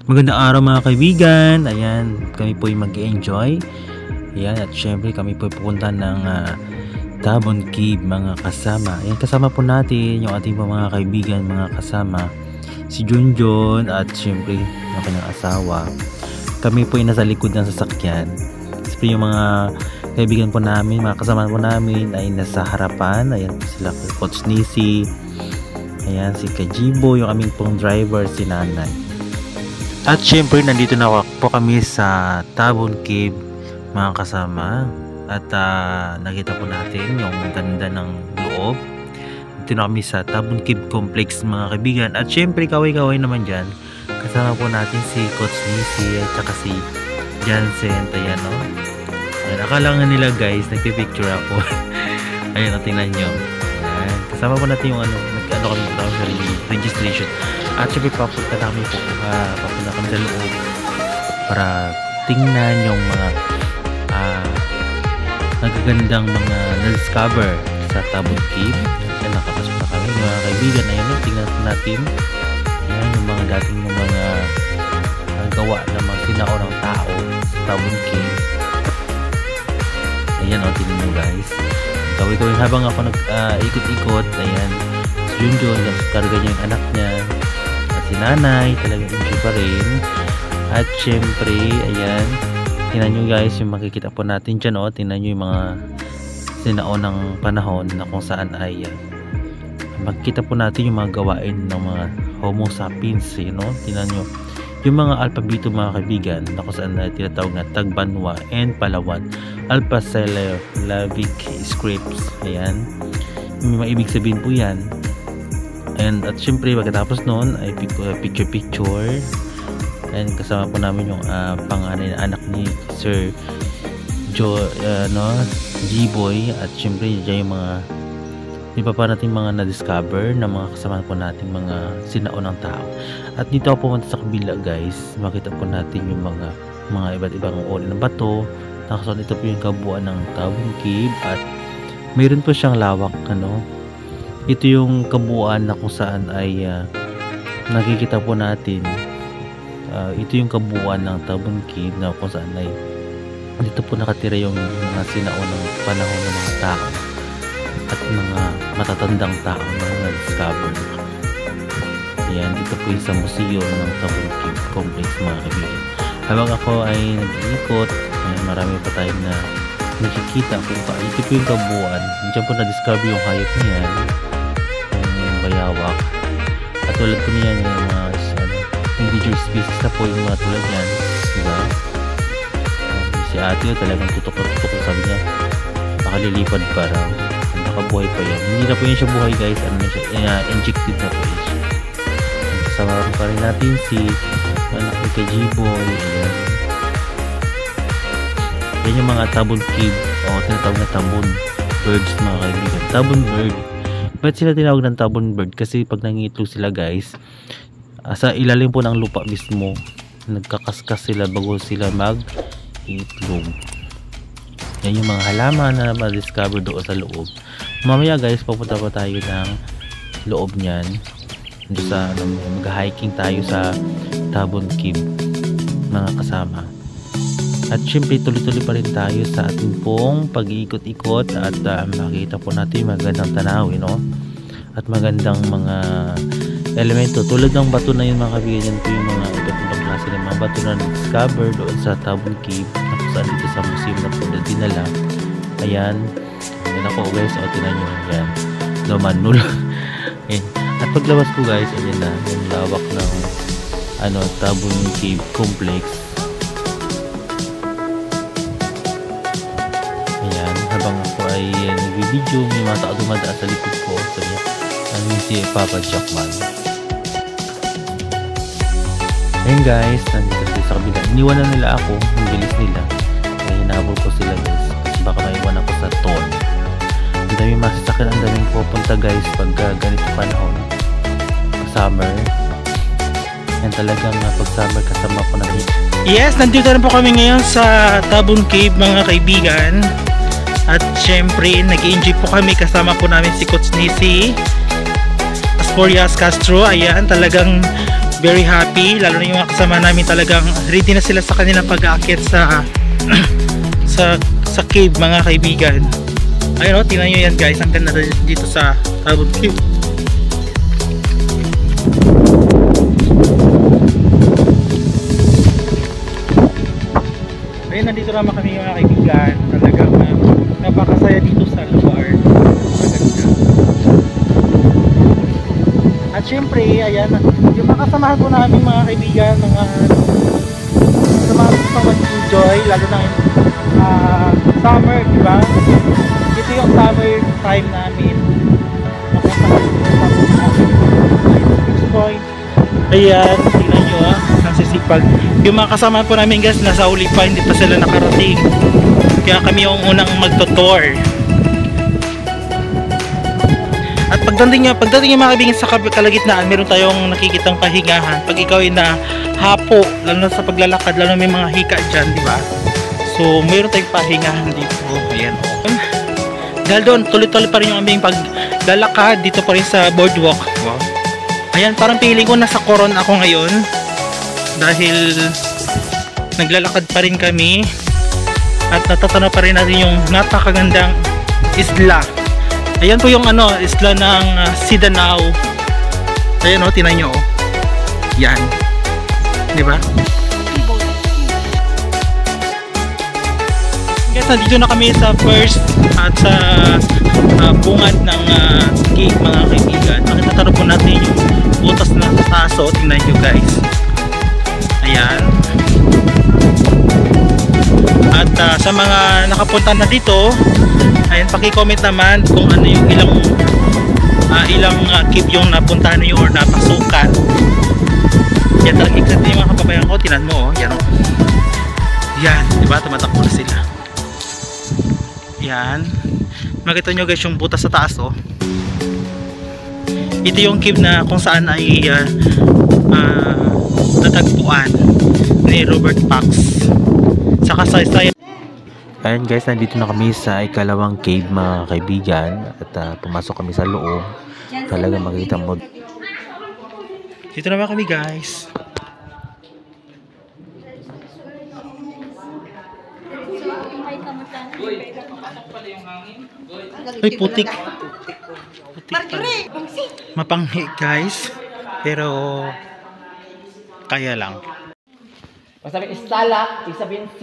Magandang araw mga kaibigan. Ayan, kami po ay mag-enjoy. Ayan, at syempre kami po ay pupunta ng Tabon Cave mga kasama. Ayan, kasama po natin yung ating mga kaibigan, mga kasama, si Junjun at syempre yung kanyang asawa. Kami po ay nasa likod ng sasakyan. Siyempre yung mga kaibigan po namin, mga kasama po namin ay nasa harapan. Ayan po sila, Coach Nisi. Ayan, si Kajibo, yung aming pong driver, si Nanay. At syempre nandito na po kami sa Tabon Cave mga kasama. At nakita po natin yung ganda ng loob. Dito na kami sa Tabon Cave Complex mga kaibigan. At syempre kaway-kaway naman dyan. Kasama po natin si Coach Nisi at saka si Jansen. Ayan o. Ayan, akala nga nila guys, nagpipicture ako. Ayan o, tingnan nyo. Ayan. Kasama po natin yung kami sa registration. At syempre papunta kami sa loob para tingnan yung mga nagagandang mga na-discover sa Tabon Cave. Ayan, nakapasok na kami mga kaibigan. Ayan, tingnan natin. Ayan, yung mga dating yung mga gawa ng mga sinaunang tao sa Tabon Cave. Ayan o, tingnan nyo guys. Gawin habang ako nag-ikot-ikot. Ayan, si Junjun, karga niya yung anak niya. Si Nanay, talagang enjoy pa rin. At syempre, ayan, tingnan nyo guys yung makikita po natin dyan, oh. Tingnan nyo yung mga sinaunang panahon na kung saan ay makikita po natin yung mga gawain ng mga Homo sapiens, you know? Tingnan nyo yung mga alpabito mga kaibigan na kung saan tinatawag na Tagbanwa and Palawan Alpha-syllabic scripts. Ayan, may mga ibig sabihin po yan. And at syempre pagkatapos noon ay picture and kasama po namin yung panganay na anak ni Sir G-Boy. At syempre dyan yung mga iba pa natin mga na-discover na mga kasama po natin mga sinaunang tao. At dito ako pumunta sa kabila guys, makita po natin yung mga iba't ibang uri ng bato. Nakasuot ito po yung kabuuan ng Tabon Cave at mayroon po siyang lawak ito yung kabuuan na kung saan ay nakikita po natin. Ito yung kabuuan ng Tabon Cave na kung saan ay dito po nakatira yung mga sinaunang panahon ng mga tao at mga matatandang tao na na-discover. Ayan, dito po yung sa museo ng Tabon Cave Complex mga kaibigan. Habang ako ay nag-iikot, marami pa tayong na nakikita kung ito po yung kabuuan. Diyan po na-discover yung hayop na yan, yung bayawak. At tulad po niyan yung mga endangered species na po yung mga tulad yan, diba? Si ate talagang tutok na tutok, sabi niya makalilipad pa raw, nakabuhay pa yan. Hindi na po yun siya buhay guys, injected na po yun siya. Kasama pa rin natin si anak ni Kajiboy. Yan yung mga Tabon Cave o tinatawag na Tabon birds mga kaibigan. Tabon bird, ba't sila tinawag ng Tabon bird? Kasi pag nangitlog sila guys, sa ilalim po ng lupa mismo nagkakaskas sila bago sila mag-itlog. Yan yung mga halaman na ma-discover doon sa loob. Mamaya guys, papunta pa tayo ng loob niyan. Mag-hiking tayo sa Tabon Cave mga kasama. At syempre tuloy-tuloy pa rin tayo sa ating pong pag-iikot-ikot at makikita po natin magandang tanawin, no? At magandang mga elemento tulad ng bato na yun mga kaibigan. Yan po yung mga iba't ibang klase ng mga bato na discover doon sa Tabon Cave na kung saan dito sa museum na po na dinala. Ayan, ayan ako guys, o tinan nyo yan, Lomanul. At paglabas ko guys, ayan na yung lawak ng Tabon Cave Complex. Ayan, habang ako ay nag-video, may mga tao dumadaan sa likod ko. So yan, si Papa Jackman. Ayan guys, nandito sila sa kabila. Iniwanan nila ako, ang bilis nila. Kaya hinabol ko sila guys, kasi baka maiwan ako sa toll. Ang dami masasakyan, ang daming pupunta guys pag ganito panahon, summer. Yan talagang pag summer kasama ko na rin. Yes, nandito na po kami ngayon sa Tabon Cave mga kaibigan. At syempre nag-enjoy po kami, kasama po namin si Coach Nisi Ascorias Castro. Ayan, talagang very happy, lalo na yung mga kasama namin, talagang ready na sila sa kanilang pag-aakyat sa sa cave, mga kaibigan. Ayun o, tingnan nyo yan guys, ang ganda dito sa Tabon Cave. Ayun, nandito naman kami mga kaibigan, talagang napakasaya dito sa lugar. Maganda. At syempre, ayan, yung mga kasamahan po namin mga kaibigan, mga kasamahan po mag-enjoy, lalo na summer, di ba? Ito yung summer time namin. Ayan, tingnan nyo nasisipag. Yung mga kasama po namin guys, nasa uli pa, hindi pa sila nakarating. Kaya kami yung unang magto-tour. At pagdating nyo mga kaibigan sa kalagitnaan, meron tayong nakikitang pahingahan. Pag ikaw ay na hapo, lalo na sa paglalakad, lalo na may mga hika dyan, di ba? So, meron tayong pahingahan dito. Ayan. Dahil doon, tuloy-tuloy pa rin yung aming paglalakad dito pa rin sa boardwalk. Wow. Ayan, parang feeling ko nasa Coron ako ngayon. Dahil naglalakad pa rin kami. At natatanaw pa rin natin yung napakagandang isla. Ayan po yung isla ng Sidanao. Ayan o, tinan nyo o. Yan. Diba? Guys, nandito na kami sa first at sa bungad ng cave mga kaibigan. Makikita po natin yung butas na taso. Tingnan nyo guys. Ayan. At sa mga nakapunta na dito, ayan, paki-comment naman kung ano yung ilang cave yung napuntahan nyo or napasukan. Yan talaga exactly yung mga kababayan ko. Tingnan mo oh. Yan o. Yan. Diba? Tumatakbo na sila. Yan. Makita nyo guys yung butas sa taas oh. Ito yung cave na kung saan ay natagpuan ni Robert Pax sa kasaysayan. Ayan guys, nandito na kami sa ikalawang cave mga kaibigan. At pumasok kami sa loob. Talaga makikita mo. Dito naman kami guys. Ay, putik. Putik pa. Mapanghi guys. Pero kaya lang. Pag sabi stalak, ibig sabihin C,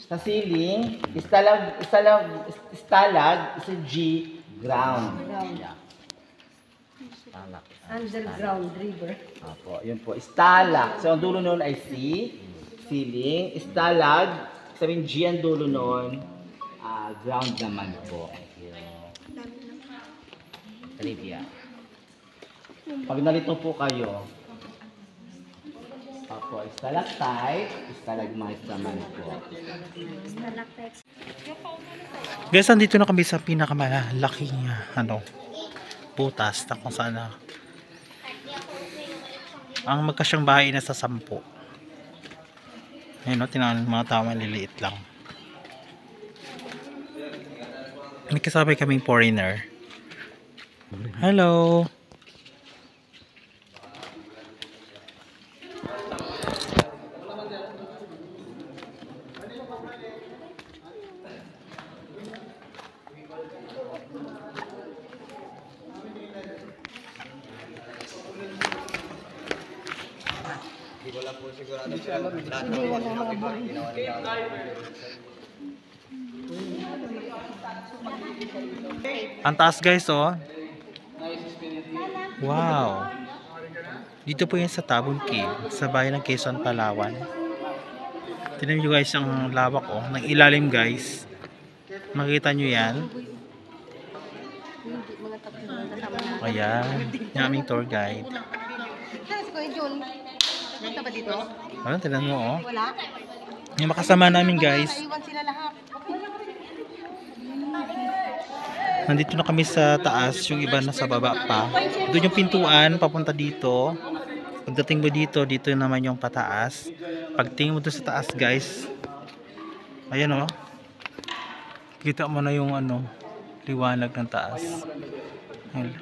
sa ceiling, stalag, isa G, ground. Stalak. Underground river. Apo, yun po. Stalak. So, ang dulo nun ay C, ceiling. Stalag, sabihin G ang dulo nun, ground naman po. Trivia. Pag nalito po kayo, apo, stalactite, stalagmite naman po. Guys, nandito na kami sa pinakamalaking butas na kung saan ang magkasyang bahay na sa 10. Ayun o, tinangan mga tao maliliit lang. May kasabay kaming foreigner. Hello! Ang taas guys oh. Wow. Dito po yan sa Tabon Cave, sa bayan ng Quezon, Palawan. Tingnan nyo guys ang lawak oh, ng ilalim guys. Makita nyo yan. Ayan, yung aming tour guide. Ayan, tingnan mo oh. Yung makasama namin guys. Nandito na kami sa taas, yung iba nasa baba pa. Doon yung pintuan papunta dito. Pagdating mo dito, dito naman yung pataas. Pagtingin mo doon sa taas guys, ayan oh. Kita mo na yung liwanag ng taas. Ayan.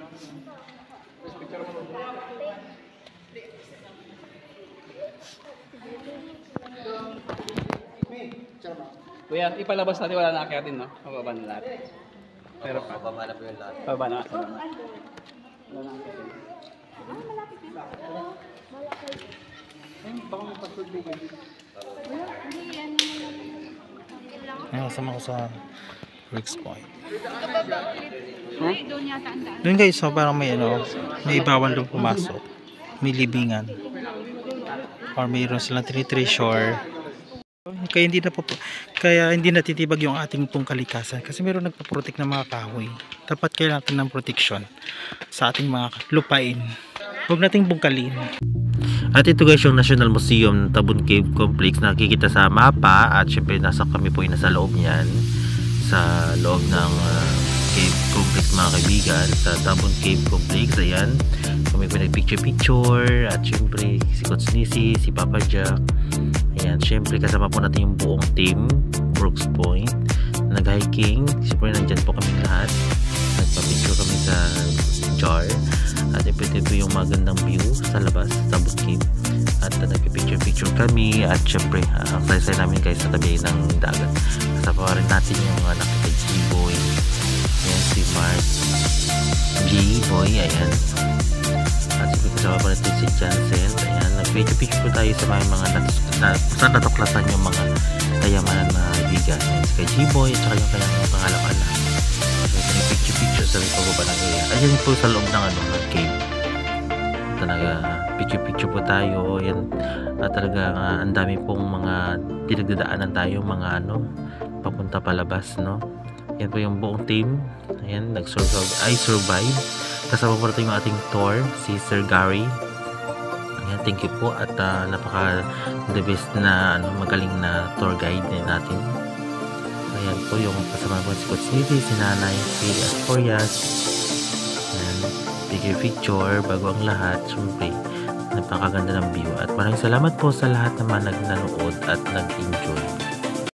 Kuya, ipalabas natin, wala na akyatin, no? Pababa na lahat. Pero pa. Pababa na po yung lahat. Pababa na. Wala na akyatin. Baka may pagsulbi ka dito. Kasama ko sa Rex Point. Doon yata ang daan. Doon guys, so parang may may bawal doon pumasok. May libingan. Or mayroon silang treasure. Kaya hindi natitibag yung ating pong kalikasan kasi meron nagpo-protect ng mga kahoy. Dapat kailangan natin ng protection sa ating mga lupain. Huwag nating bungkalin. At ito guys yung National Museum Tabon Cave Complex na nakikita sa mapa at syempre nasa kami po ay nasa loob niyan sa loob ng cave complex mga kaibigan sa Tabon Cave Complex. Ayan kami po nagpicture at syempre si Coach Nisi, si Papa Jack. Ayan syempre kasama po natin yung buong team Brooks Point nag-hiking. Syempre nandyan po kami lahat, nagpa-picture kami sa jar at ipwede po yung magandang view sa labas sa Tabon Cave at nagpipicture kami at syempre ang saya namin guys sa tabi ng dagat. Kasama rin natin yung anak kay G-Boy, ayan si Mark G-Boy, ayan at syempre kasama pa natin si Jansen. Ayan nagpicture po tayo sa mga saan natuklasan yung mga kayamanan na bigas si kay G-Boy at saka yung kanyang pangalan-alam. Picture sa pababa ng area. Ayan po sa loob ng ng cave. Talaga picture po tayo. Ayan talaga ang dami pong mga dinagdadaanan tayo mga papunta palabas no. Ayan po yung buong team. Ayan survive. Kasama po natin yung ating tour si Sir Gary. Ayan thank you po at napaka the best na magaling na tour guide natin. Ayan po yung kasama ko si Coach Niti, si Nanay, si Astorias. Ayan, picture bago ang lahat. Siyempre, napakaganda ng view. At maraming salamat po sa lahat naman nanood at nag-enjoy.